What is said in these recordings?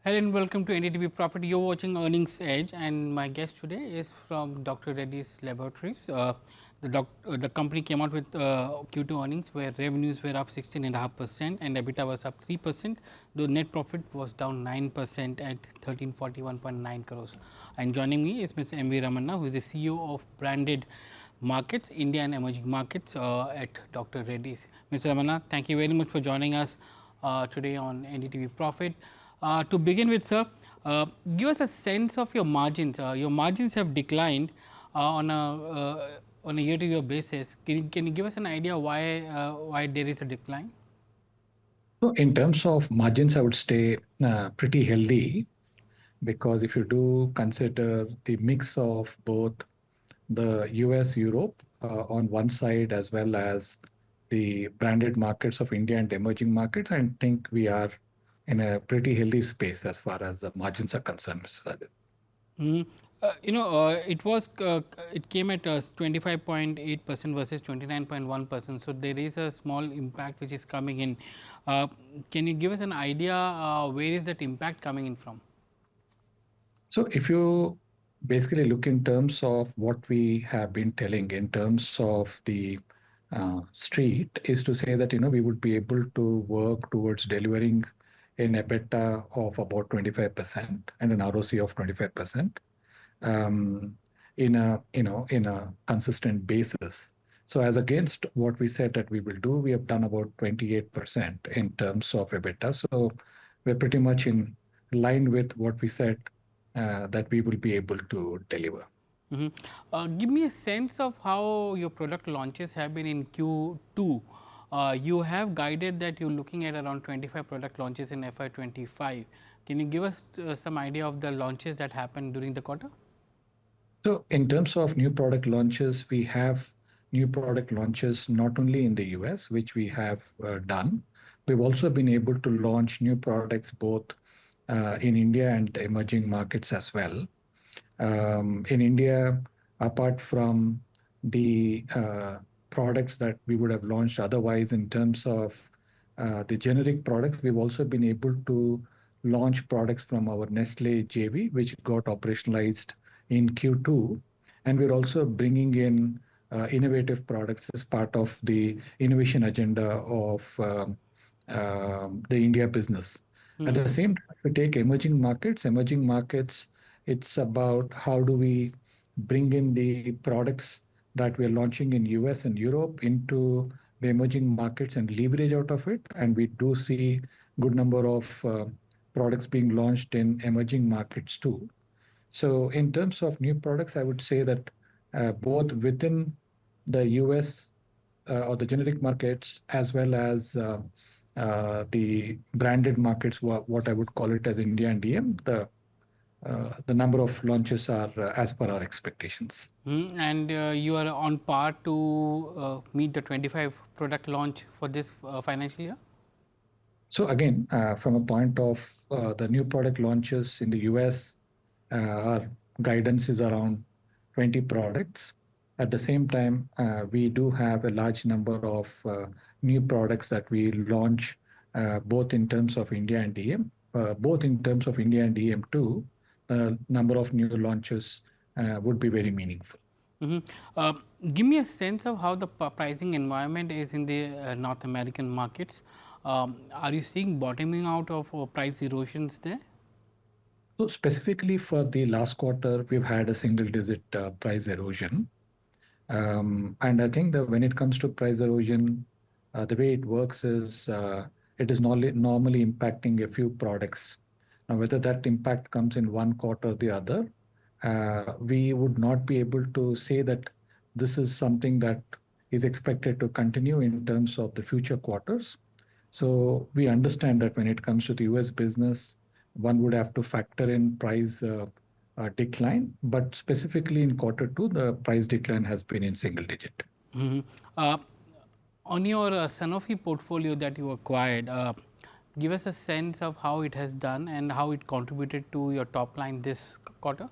Hello and welcome to NDTV Profit. You're watching Earnings Edge, and my guest today is from Dr. Reddy's Laboratories. The company came out with Q2 earnings where revenues were up 16.5% and EBITDA was up 3%. The net profit was down 9% at 1341.9 crores. And joining me is Mr. M.V. Ramana, who is the CEO of Branded Markets, India and Emerging Markets at Dr. Reddy's. Mr. Ramana, thank you very much for joining us today on NDTV Profit. To begin with, sir, give us a sense of your margins. Your margins have declined on a year-to-year basis. Can you give us an idea why there is a decline? So in terms of margins, I would stay pretty healthy because if you do consider the mix of both the US, Europe on one side, as well as the branded markets of India and emerging markets, I think we are in a pretty healthy space as far as the margins are concerned, Mr. Sajid. Mm. It came at 25.8% versus 29.1%. So there is a small impact which is coming in. Can you give us an idea where is that impact coming in from? So if you basically look in terms of what we have been telling in terms of the street is to say that we would be able to work towards delivering an EBITDA of about 25% and an ROC of 25% in a consistent basis. So as against what we said that we will do, we have done about 28% in terms of EBITDA. So we're pretty much in line with what we said that we will be able to deliver. Give me a sense of how your product launches have been in Q2. You have guided that you're looking at around 25 product launches in FY25. Can you give us some idea of the launches that happened during the quarter? So in terms of new product launches, we have new product launches not only in the US, which we have done. We've also been able to launch new products both in India and emerging markets as well. In India, apart from the products that we would have launched otherwise in terms of the generic products, we've also been able to launch products from our Nestle JV, which got operationalized in Q2. And we're also bringing in innovative products as part of the innovation agenda of the India business. At the same time, if we take emerging markets, it's about how do we bring in the products that we're launching in US and Europe into the emerging markets and leverage out of it. And we do see good number of products being launched in emerging markets too. So in terms of new products, I would say that both within the US or the generic markets as well as the branded markets, what I would call it as India and EM, the number of launches are as per our expectations. And you are on par to meet the 25 product launch for this financial year? So again, from a point of the new product launches in the US, our guidance is around 20 products. At the same time, we do have a large number of new products that we launch both in terms of India and EM, both in terms of India and EM too. Number of new launches would be very meaningful. Give me a sense of how the pricing environment is in the North American markets. Are you seeing bottoming out of price erosions there? So specifically for the last quarter, we've had a single-digit price erosion. And I think that when it comes to price erosion, the way it works is it is normally impacting a few products. Now, whether that impact comes in one quarter or the other, we would not be able to say that this is something that is expected to continue in terms of the future quarters. So we understand that when it comes to the US business, one would have to factor in price decline, but specifically in quarter two, the price decline has been in single digit. On your Sanofi portfolio that you acquired, give us a sense of how it has done and how it contributed to your top line this quarter.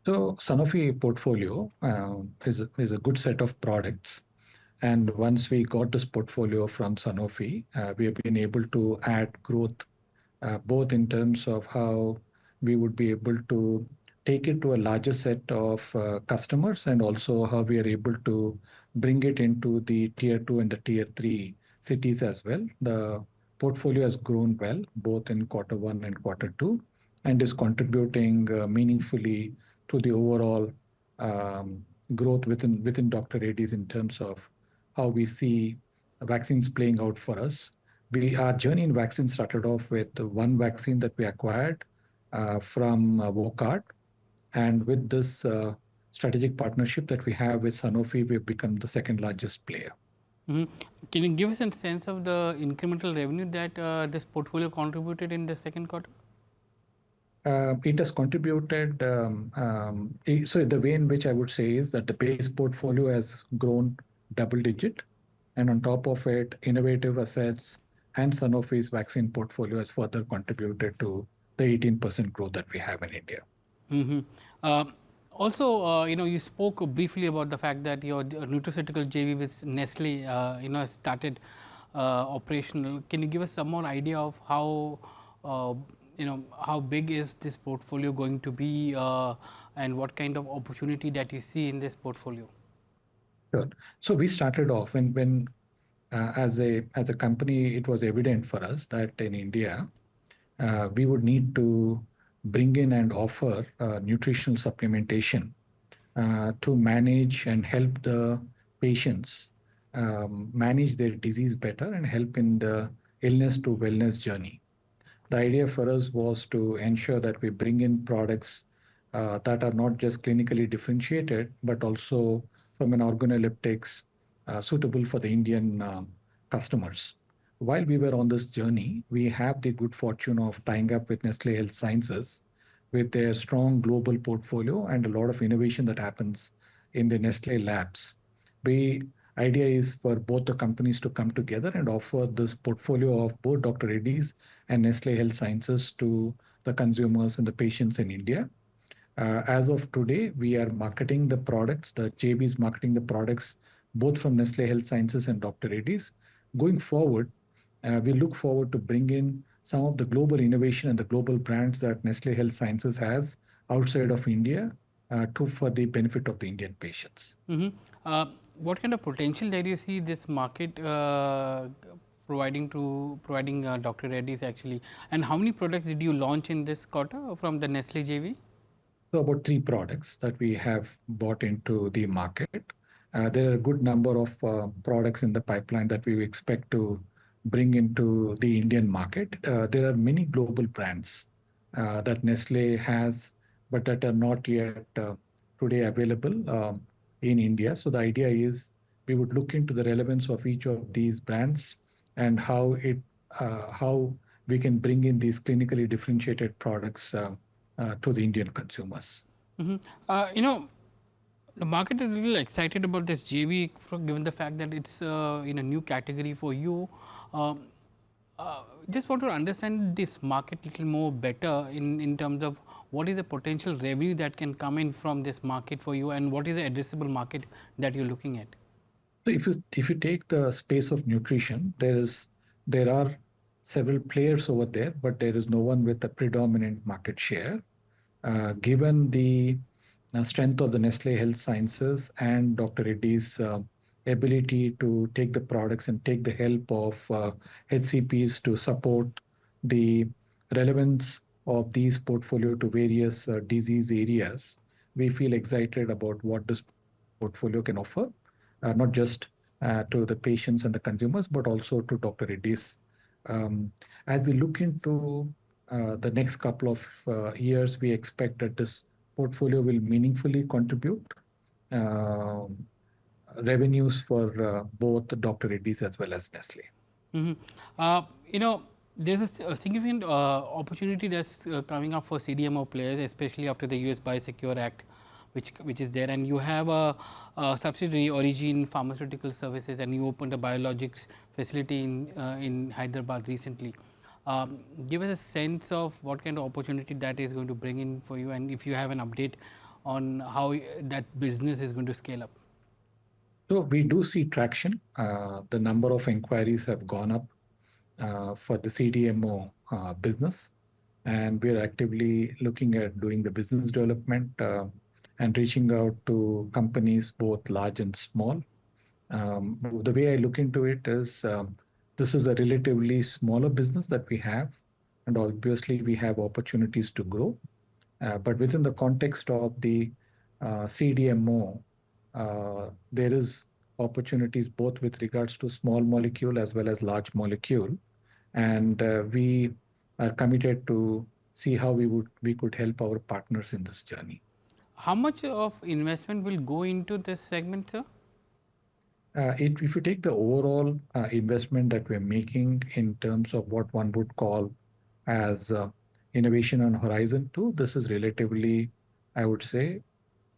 So Sanofi portfolio is a good set of products. And once we got this portfolio from Sanofi, we have been able to add growth both in terms of how we would be able to take it to a larger set of customers and also how we are able to bring it into the tier 2 and the tier 3 cities as well. The portfolio has grown well, both in quarter one and quarter two, and is contributing meaningfully to the overall um, growth within Dr. Reddy's in terms of how we see vaccines playing out for us. Our journey in vaccine started off with one vaccine that we acquired from Vocard, and with this strategic partnership that we have with Sanofi, we've become the second largest player. Mhm. Can you give us a sense of the incremental revenue that this portfolio contributed in the second quarter? It has contributed. So the way in which I would say is that the base portfolio has grown double digit, and on top of it, innovative assets and Sanofi's vaccine portfolio has further contributed to the 18% growth that we have in India. Mm-hmm. Also, you spoke briefly about the fact that your nutraceutical JV with Nestle, has started operational. Can you give us some more idea of how, how big is this portfolio going to be, and what kind of opportunity that you see in this portfolio? Sure. So we started off when as a company, it was evident for us that in India we would need to bring in and offer nutritional supplementation to manage and help the patients manage their disease better and help in the illness to wellness journey. The idea for us was to ensure that we bring in products that are not just clinically differentiated, but also from an organoleptics suitable for the Indian customers. While we were on this journey, we have the good fortune of tying up with Nestle Health Sciences with their strong global portfolio and a lot of innovation that happens in the Nestle labs. The idea is for both the companies to come together and offer this portfolio of both Dr. Reddy's and Nestle Health Sciences to the consumers and the patients in India. As of today, we are marketing the products, the JV is marketing the products both from Nestle Health Sciences and Dr. Reddy's. Going forward, we look forward to bring in some of the global innovation and the global brands that Nestle Health Sciences has outside of India for the benefit of the Indian patients. Mm-hmm. What kind of potential that you see this market providing Dr. Reddy's actually, and how many products did you launch in this quarter from the Nestle JV? So about three products that we have bought into the market. There are a good number of products in the pipeline that we expect to bring into the Indian market. There are many global brands that Nestle has, but that are not yet today available in India. So the idea is we would look into the relevance of each of these brands and how we can bring in these clinically differentiated products to the Indian consumers. Mm-hmm. The market is a little excited about this JV, given the fact that it's in a new category for you. Um, just want to understand this market a little more better in terms of what is the potential revenue that can come in from this market for you, and what is the addressable market that you're looking at? So if you take the space of nutrition, there are several players over there, but there is no one with a predominant market share. Given the strength of the Nestle Health Sciences and Dr. Reddy's ability to take the products and take the help of HCPs to support the relevance of these portfolio to various disease areas, we feel excited about what this portfolio can offer, not just to the patients and the consumers, but also to Dr. Reddy's. As we look into the next couple of years, we expect that this portfolio will meaningfully contribute uh, revenues for both Dr. Reddy's as well as Nestle. Mm-hmm. You know, there's a significant opportunity that's coming up for CDMO players, especially after the US Biosecure Act, which is there, and you have a subsidiary, Origin Pharmaceutical Services, and you opened a biologics facility in Hyderabad recently. Give us a sense of what kind of opportunity that is going to bring in for you, and if you have an update on how that business is going to scale up. So we do see traction. The number of inquiries have gone up. for the CDMO business, and we're actively looking at doing the business development and reaching out to companies both large and small. The way I look into it is this is a relatively smaller business that we have, and obviously we have opportunities to grow. But within the context of the CDMO, there is opportunities both with regards to small molecule as well as large molecule, and we are committed to see how we could help our partners in this journey. How much of investment will go into this segment, sir? If you take the overall investment that we're making in terms of what one would call as innovation on Horizon 2, this is relatively, I would say,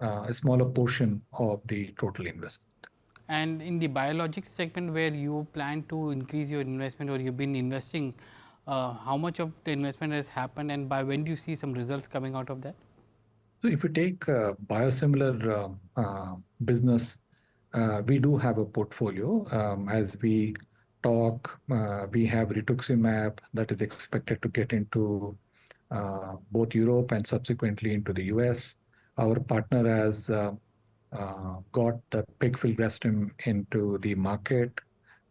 a smaller portion of the total investment. And in the biologics segment, where you plan to increase your investment or you've been investing, how much of the investment has happened, and by when do you see some results coming out of that? So if you take biosimilar business, we do have a portfolio. As we talk, we have rituximab that is expected to get into both Europe and subsequently into the US. Our partner has got the pegfilgrastim into the market.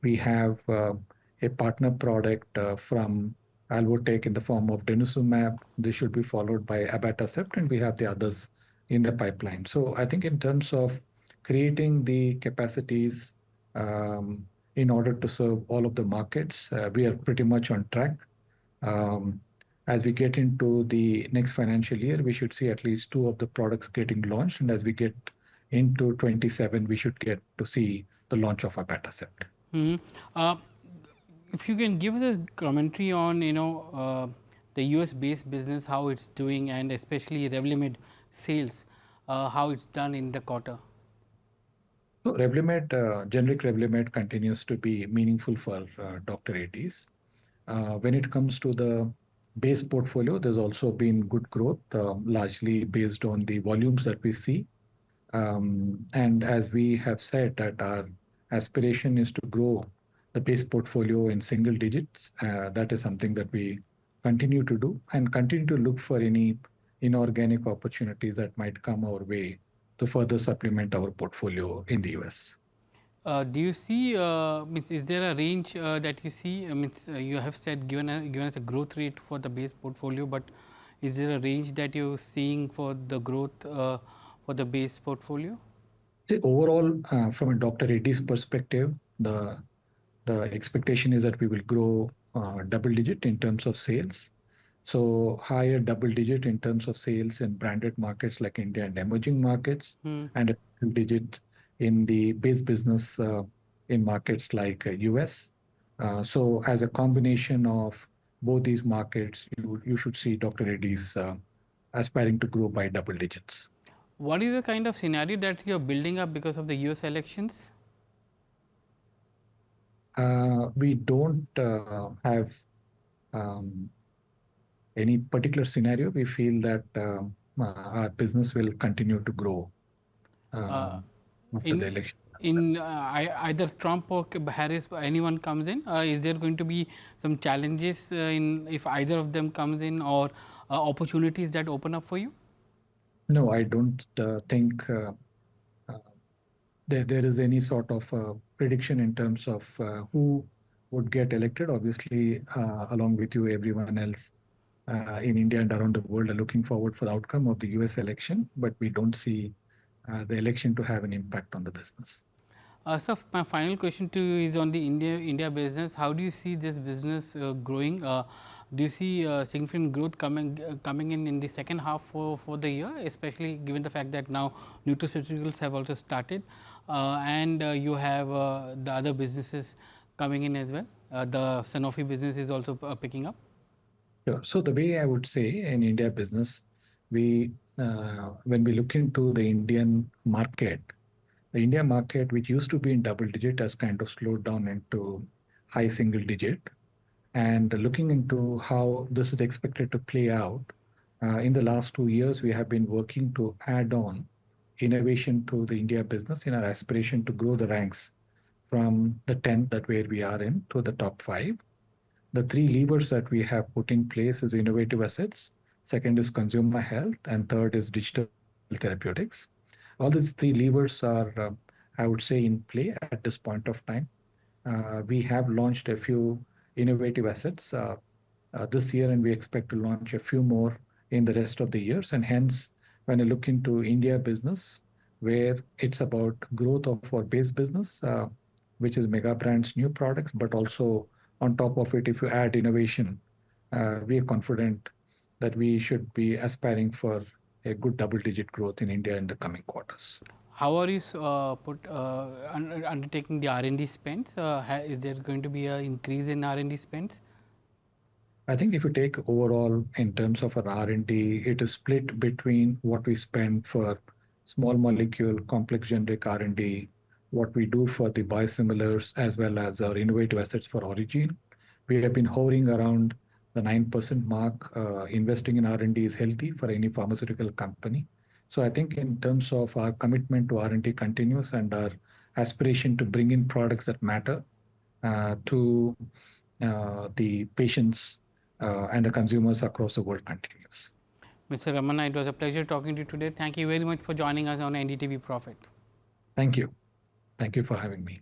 We have a partner product from Alvotech in the form of denosumab. This should be followed by abatacept, and we have the others in the pipeline. So I think in terms of creating the capacities in order to serve all of the markets, we are pretty much on track. Um, as we get into the next financial year, we should see at least two of the products getting launched, and as we get into 27, we should get to see the launch of abatacept. Mhm. Uh, if you can give us a commentary on the US based business, how it's doing, and especially Revlimid sales, how it's done in the quarter. So Revlimid, generic Revlimid continues to be meaningful for Dr. Reddy's. When it comes to the base portfolio, there's also been good growth, largely based on the volumes that we see. And as we have said, that our aspiration is to grow the base portfolio in single digits. That is something that we continue to do and continue to look for any inorganic opportunities that might come our way to further supplement our portfolio in the US. Do you see, means is there a range that you see? Means you have said given us a growth rate for the base portfolio, but is there a range that you're seeing for the growth for the base portfolio? Overall, from a Dr. Reddy's perspective, the expectation is that we will grow double digit in terms of sales. So higher double digit in terms of sales in branded markets like India and emerging markets, Hmm. and a single digit in the base business in markets like US. So as a combination of both these markets, you should see Dr. Reddy's aspiring to grow by double digits. What is the kind of scenario that you're building up because of the US elections? We don't have um, any particular scenario. We feel that our business will continue to grow Uh, after the in election. either Trump or Harris, anyone comes in, is there going to be some challenges in if either of them comes in, or opportunities that open up for you? No, I don't think uh, there is any sort of prediction in terms of who would get elected. Obviously, along with you, everyone else in India and around the world are looking forward for the outcome of the US election, but we don't see the election to have an impact on the business. So my final question to you is on the India business. How do you see this business growing? Do you see significant growth coming in the second half for the year, especially given the fact that now nutraceuticals have also started, and you have the other businesses coming in as well. The Sanofi business is also picking up. Sure. So the way I would say in India business, we when we look into the Indian market, the India market, which used to be in double digit, has kind of slowed down into high single digit. And looking into how this is expected to play out, in the last 2 years, we have been working to add on innovation to the India business in our aspiration to grow the ranks from the 10th that where we are in to the top five. The three levers that we have put in place is innovative assets, second is consumer health, and third is digital therapeutics. All these three levers are, I would say, in play at this point of time. We have launched a few innovative assets this year, and we expect to launch a few more in the rest of the years. And hence, when I look into India business, where it's about growth of our base business, which is mega brands, new products, but also on top of it, if you add innovation, we are confident that we should be aspiring for a good double-digit growth in India in the coming quarters. How are you undertaking the R&D spends? Is there going to be an increase in R&D spends? I think if you take overall in terms of our R&D, it is split between what we spend for small molecule, complex generic R&D, what we do for the biosimilars, as well as our innovative assets for Origin. We have been hovering around the 9% mark. Investing in R&D is healthy for any pharmaceutical company. So I think in terms of our commitment to R&D continues and our aspiration to bring in products that matter to the patients and the consumers across the world continues. Mr. Ramana, it was a pleasure talking to you today. Thank you very much for joining us on NDTV Profit. Thank you. Thank you for having me.